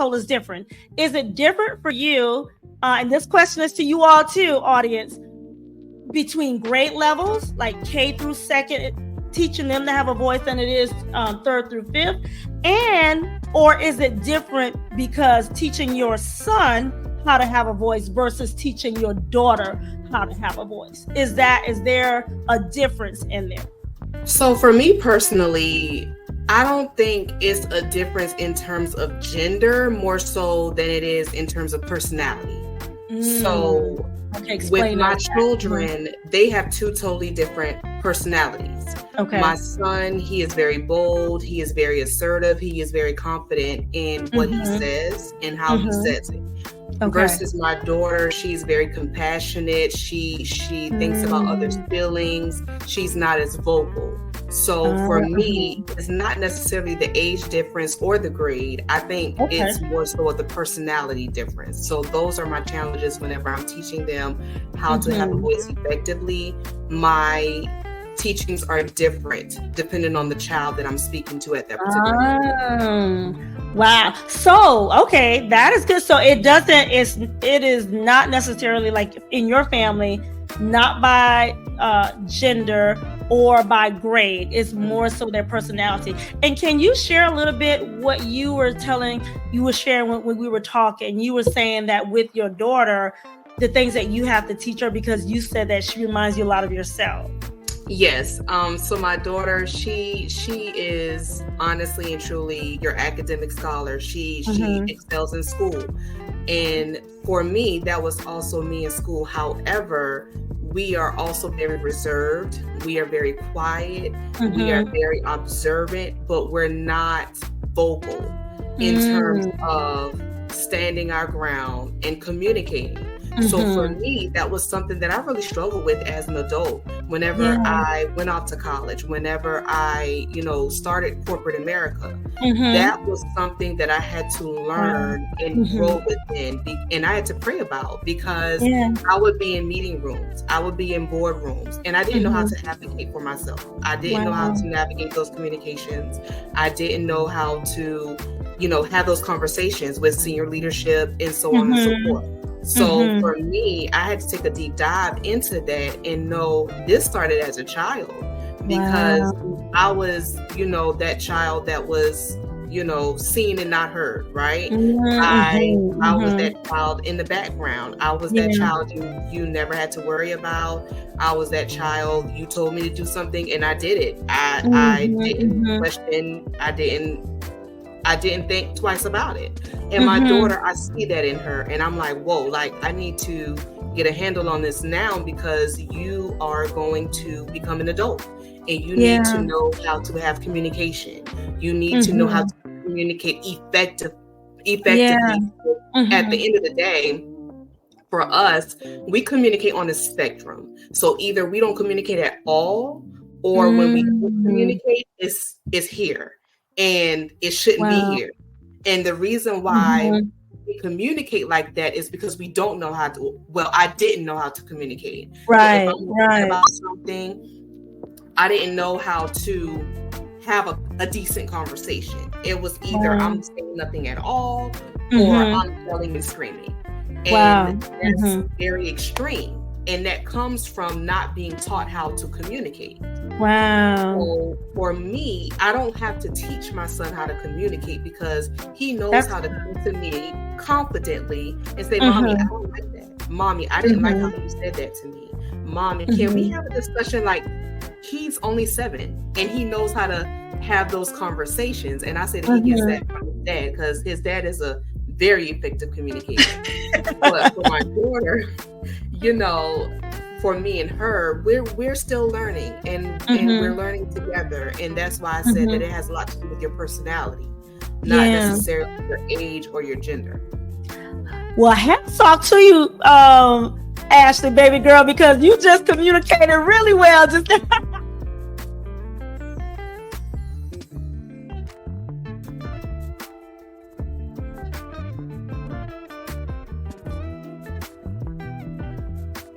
household is different. Is it different for you? And this question is to you all too, audience, between grade levels, like K through second, teaching them to have a voice than it is third through fifth? Or is it different because teaching your son how to have a voice versus teaching your daughter how to have a voice? Is there a difference in there? So for me personally, I don't think it's a difference in terms of gender more so than it is in terms of personality. So with my children, they have two totally different personalities. My son, he is very bold, he is very assertive, he is very confident in what he says and how he says it. Versus my daughter, she's very compassionate. She thinks about others' feelings. She's not as vocal. So for me, it's not necessarily the age difference or the grade. I think it's more so the personality difference. So those are my challenges whenever I'm teaching them how to have a voice effectively. My teachings are different depending on the child that I'm speaking to at that particular moment. Wow. So, okay, that is good. So it is not necessarily like in your family, not by gender or by grade. It's more so their personality. And can you share a little bit what you were sharing when we were talking? You were saying that with your daughter, the things that you have to teach her, because you said that she reminds you a lot of yourself. Yes. So my daughter, she is honestly and truly your academic scholar. She excels in school. And for me, that was also me in school. However, we are also very reserved. We are very quiet. We are very observant, but we're not vocal in terms of standing our ground and communicating. So for me, that was something that I really struggled with as an adult. Whenever I went off to college, whenever I, started corporate America, that was something that I had to learn and grow within. And I had to pray about, because I would be in meeting rooms, I would be in boardrooms, and I didn't know how to advocate for myself. I didn't know how to navigate those communications. I didn't know how to, have those conversations with senior leadership and so on and so forth. So for me, I had to take a deep dive into that and know this started as a child, because I was, that child that was, seen and not heard, right? I was that child in the background. I was that child you never had to worry about. I was that child, you told me to do something and I did it. I didn't question. I didn't think twice about it. And my daughter, I see that in her, and I'm like, whoa, like I need to get a handle on this now, because you are going to become an adult and you need to know how to have communication. You need to know how to communicate effectively. At the end of the day, for us, we communicate on a spectrum. So either we don't communicate at all, or when we communicate, it's here. And it shouldn't be here. And the reason why we communicate like that is because we don't know how to. Well, I didn't know how to communicate. Right. So if I'm talking about something, I didn't know how to have a decent conversation. It was either I'm saying nothing at all, or I'm yelling and screaming. And that's very extreme. And that comes from not being taught how to communicate. Wow. So for me, I don't have to teach my son how to communicate, because he knows how to come to me confidently and say, Mommy, I don't like that. Mommy, I didn't like how you said that to me. Mommy, can we have a discussion? Like, he's only 7 and he knows how to have those conversations. And I say that he gets that from his dad, because his dad is a very effective communicator. But for my daughter, for me and her, we're still learning, and we're learning together. And that's why I said that it has a lot to do with your personality, not necessarily your age or your gender. Well, hats off to you, Ashley, baby girl, because you just communicated really well just now.